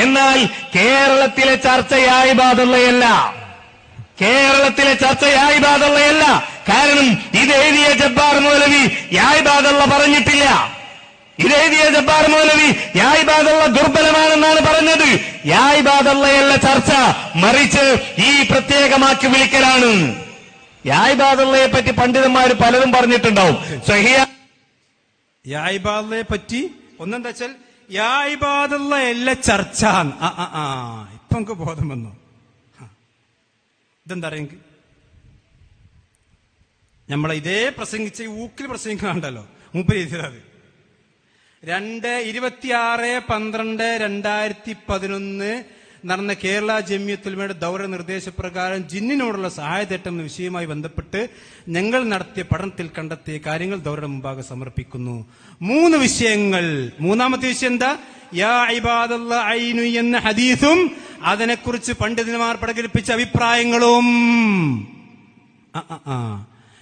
എന്നാൽ കേരളത്തിലെ ചർച്ച യാ ഇബാദുള്ളയല്ല. കേരളത്തിലെ ചർച്ച യാ ഇബാദുള്ളയല്ല. കാരണം ഇതെഴുതിയ ജബ്ബാർ മൗലവി യാ ഇബാദുള്ള പറഞ്ഞിട്ടില്ല. ഇതെഴുതിയ ജബ്ബാർ മൗലവി യാ ഇബാദുള്ള ദുർബലമാണെന്നാണ് പറഞ്ഞത്. യാ ഇബാദുള്ളയല്ല ചർച്ച, മറിച്ച് ഈ പ്രത്യേകമാക്കി വിളിക്കലാണ്. യാ ഇബാദുള്ളയെ പറ്റി പണ്ഡിതന്മാർ പലതും പറഞ്ഞിട്ടുണ്ടാവും. യാ ഇബാദുള്ളയെ പറ്റി ഒന്നെന്താ വെച്ചാൽ യാ ഇബാദുള്ള എല്ലാ ചർച്ച. ഇപ്പൊ നമുക്ക് ബോധം വന്നു. ഇതെന്താ അറിയെങ്കിൽ നമ്മളെ ഇതേ പ്രസംഗിച്ച ഊക്കിൽ പ്രസംഗിക്കാണ്ടല്ലോ മൂപ്പര് എഴുതിയത് 26/12/2011 നടന്ന കേരള ജമിയത്തുൽ ഉലമയുടെ ദൗറ നിർദ്ദേശപ്രകാരം ജിന്നിനോടുള്ള സഹായതേട്ടം എന്ന വിഷയവുമായി ബന്ധപ്പെട്ട് ഞങ്ങൾ നടത്തിയ പഠനത്തിൽ കണ്ടെത്തിയ കാര്യങ്ങൾ ദൗറയുടെ മുമ്പാകെ സമർപ്പിക്കുന്നു. 3 വിഷയങ്ങൾ. മൂന്നാമത്തെ വിഷയം എന്താ? യാ ഇബാദല്ല ഐനു എന്ന ഹദീസും അതിനെക്കുറിച്ച് പണ്ഡിതന്മാർ പ്രകടിപ്പിച്ച അഭിപ്രായങ്ങളും.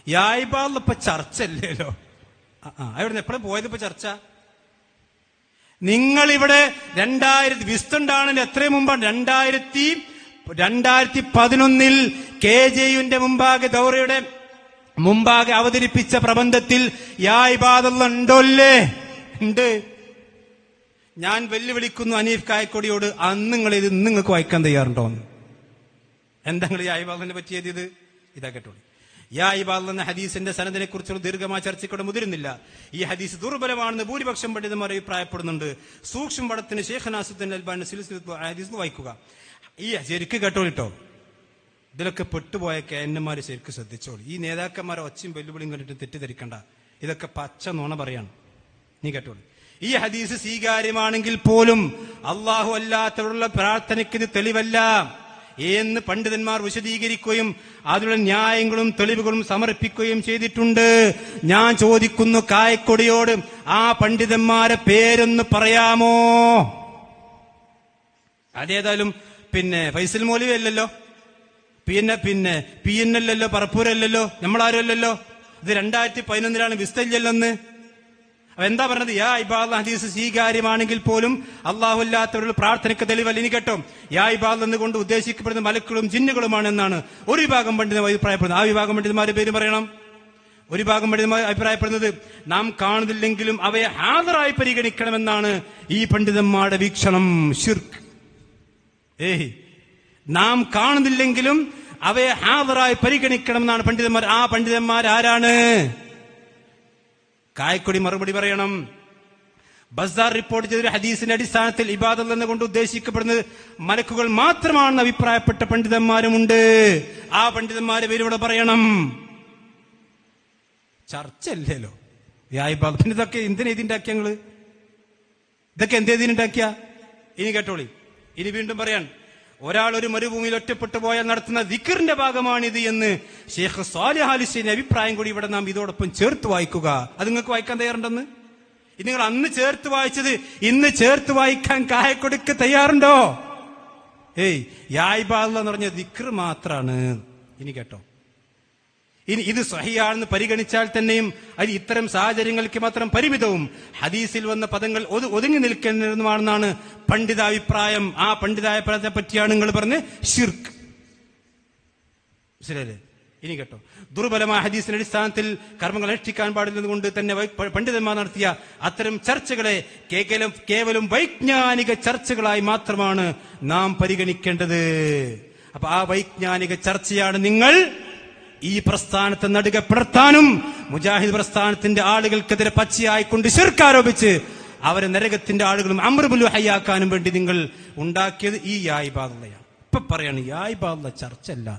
യാ ഇബാദല്ല ഇപ്പൊ ചർച്ച അല്ലല്ലോ. അവിടെ എപ്പോഴും പോയത് ഇപ്പൊ ചർച്ച? നിങ്ങളിവിടെ 2000 വിസ്തുണ്ടാണെങ്കിൽ എത്രയും മുമ്പാണ് 2011 KJUവിന്റെ മുമ്പാകെ ദൗറയുടെ മുമ്പാകെ അവതരിപ്പിച്ച പ്രബന്ധത്തിൽ യാ ഇബാദല്ല ഉണ്ടോല്ലേ? ഉണ്ട്. ഞാൻ വെല്ലുവിളിക്കുന്നു അനീഫ് കായക്കൊടിയോട്, അന്ന് നിങ്ങൾ ഇത് നിങ്ങൾക്ക് വായിക്കാൻ തയ്യാറുണ്ടോന്ന്? എന്താ നിങ്ങൾ യാ ഇബാദലിനെ പറ്റിയത്? ഇത് ഇതാ കേട്ടോളൂ. യാ ഇബാദ് എന്ന ഹദീസിന്റെ സനദിനെ കുറിച്ചുള്ള ദീർഘമായ ചർച്ചയ്ക്കൂടെ മുതിരുന്നില്ല. ഈ ഹദീസ് ദുർബലമാണെന്ന് ഭൂരിപക്ഷം പണ്ഡിതന്മാർ അഭിപ്രായപ്പെടുന്നുണ്ട്. സൂക്ഷ്മ പഠനത്തിന് ശൈഖ് നാസിറുദ്ദീൻ അൽബാനി സിൽസിലത്തുൽ ഹദീസ് വായിക്കുക. ഈ ശരിക്ക് കേട്ടോളിട്ടോ, ഇതിലൊക്കെ പെട്ടുപോയ കേന്നന്മാര് ശരിക്ക് ശ്രദ്ധിച്ചോളൂ. ഈ നേതാക്കന്മാരെ ഒച്ചയും വെല്ലുവിളിയും കണ്ടിട്ട് തെറ്റിദ്ധരിക്കണ്ട. ഇതൊക്കെ പച്ച നുണ പറയാണ്. നീ കേട്ടോളൂ. ഈ ഹദീസ് സ്വീകാര്യമാണെങ്കിൽ പോലും അള്ളാഹു അല്ലാത്തവരുള്ള പ്രാർത്ഥനയ്ക്ക് ഇത് തെളിവല്ല എന്ന് പണ്ഡിതന്മാർ വിശദീകരിക്കുകയും അതിനുള്ള ന്യായങ്ങളും തെളിവുകളും സമർപ്പിക്കുകയും ചെയ്തിട്ടുണ്ട്. ഞാൻ ചോദിക്കുന്നു കായക്കൊടിയോട്, ആ പണ്ഡിതന്മാരെ പേരൊന്ന് പറയാമോ? അതേതായാലും ഫൈസൽ മൗലവി അല്ലല്ലോ, പിന്നെ PN പറപ്പൂരല്ലല്ലോ, നമ്മളാരും അല്ലല്ലോ. ഇത് 2011 വിസ്തല്യല്ലെന്ന്. എന്താ പറഞ്ഞത്? യാ ഇബാദ് ഹദീസ് സ്വീകാര്യമാണെങ്കിൽ പോലും അള്ളാഹു അല്ലാത്തവരുടെ പ്രാർത്ഥനയ്ക്ക് തെളിവല്ല. ഇനി കേട്ടോ, യാ ഇബാദ് എന്നുകൊണ്ട് ഉദ്ദേശിക്കപ്പെടുന്ന മലക്കുകളും ജിന്നുകളുമാണ് എന്നാണ് ഒരു വിഭാഗം പണ്ഡിതന്മാർ അഭിപ്രായപ്പെടുന്നത്. ആ വിഭാഗം പണ്ഡിതന്മാരുടെ പേര് പറയണം. ഒരു വിഭാഗം പണ്ഡിതന്മാർ അഭിപ്രായപ്പെടുന്നത് നാം കാണുന്നില്ലെങ്കിലും അവയെ ഹാദറായി പരിഗണിക്കണമെന്നാണ് ഈ പണ്ഡിതന്മാരുടെ വീക്ഷണം. ശിർക്ക്. നാം കാണുന്നില്ലെങ്കിലും അവയെ ഹാദറായി പരിഗണിക്കണമെന്നാണ് പണ്ഡിതന്മാർ. ആ പണ്ഡിതന്മാർ ആരാണ്? കായക്കൊടി മറുപടി പറയണം. ബസാർ റിപ്പോർട്ട് ചെയ്തൊരു ഹദീസിന്റെ അടിസ്ഥാനത്തിൽ ഇബാദത്ത് എന്നുകൊണ്ട് ഉദ്ദേശിക്കപ്പെടുന്നത് മലക്കുകൾ മാത്രമാണെന്ന് അഭിപ്രായപ്പെട്ട പണ്ഡിതന്മാരുമുണ്ട്. ആ പണ്ഡിതന്മാരെ പേരിവിടെ പറയണം. ചർച്ചയല്ലല്ലോ യാ ഇബാദത്ത്. പിന്നെ ഇതൊക്കെ എന്തിനാ ഇതിണ്ടാക്കിയ ഞങ്ങള്? ഇതൊക്കെ എന്തേതിനുണ്ടാക്കിയ? ഇനി കേട്ടോളി. ഇനി വീണ്ടും പറയാൻ, ഒരാൾ ഒരു മരുഭൂമിയിൽ ഒറ്റപ്പെട്ടു പോയാൽ നടത്തുന്ന ദിക്റിന്റെ ഭാഗമാണിത് എന്ന് ഷെയ്ഖ് സ്വാലിഹ് അൽ ഹുസൈനി അഭിപ്രായം കൂടി ഇവിടെ നാം ഇതോടൊപ്പം ചേർത്ത് വായിക്കുക. അത് നിങ്ങൾക്ക് വായിക്കാൻ തയ്യാറുണ്ടെന്ന്? ഇത് നിങ്ങൾ അന്ന് ചേർത്ത് വായിച്ചത് ഇന്ന് ചേർത്ത് വായിക്കാൻ കായക്കൊടുക്ക് തയ്യാറുണ്ടോ? യാ ഇബാദ് എന്ന് പറഞ്ഞ ദിക്ർ മാത്രാണ്. ഇനി കേട്ടോ, ഇനി ഇത് സ്വഹിയാണെന്ന് പരിഗണിച്ചാൽ തന്നെയും അത് ഇത്തരം സാഹചര്യങ്ങൾക്ക് മാത്രം പരിമിതവും ഹദീസിൽ വന്ന പദങ്ങൾ ഒതുങ്ങി നിൽക്കുന്നതുമാണെന്നാണ് പണ്ഡിതാഭിപ്രായം. ആ പണ്ഡിതാഭിപ്രായത്തെ പറ്റിയാണ് നിങ്ങൾ പറഞ്ഞ് ഷിർക്ക്. ശരിയല്ലേ? ഇനി കേട്ടോ, ദുർബലമായ ഹദീസിന്റെ അടിസ്ഥാനത്തിൽ കർമ്മങ്ങൾ അനുഷ്ഠിക്കാൻ പാടില്ലെന്നുകൊണ്ട് തന്നെ പണ്ഡിതന്മാർ നടത്തിയ അത്തരം ചർച്ചകളെ കേവലം വൈജ്ഞാനിക ചർച്ചകളായി മാത്രമാണ് നാം പരിഗണിക്കേണ്ടത്. അപ്പൊ ആ വൈജ്ഞാനിക ചർച്ചയാണ് നിങ്ങൾ ഈ പ്രസ്ഥാനത്തെ നടുക പിളർത്താനും മുജാഹിദ് പ്രസ്ഥാനത്തിന്റെ ആളുകൾക്കെതിരെ പച്ചയായിക്കൊണ്ട് ശിർക്ക് ആരോപിച്ച് അവരെ നരകത്തിന്റെ ആളുകളും അമ്രുൽ ഹയ്യാക്കാനും വേണ്ടി നിങ്ങൾ ഉണ്ടാക്കിയത് ഈ യാ ഇബാദുള്ളയാണ്. ഇപ്പൊ പറയാണ് യാ ഇബാദുള്ള ചർച്ച അല്ല.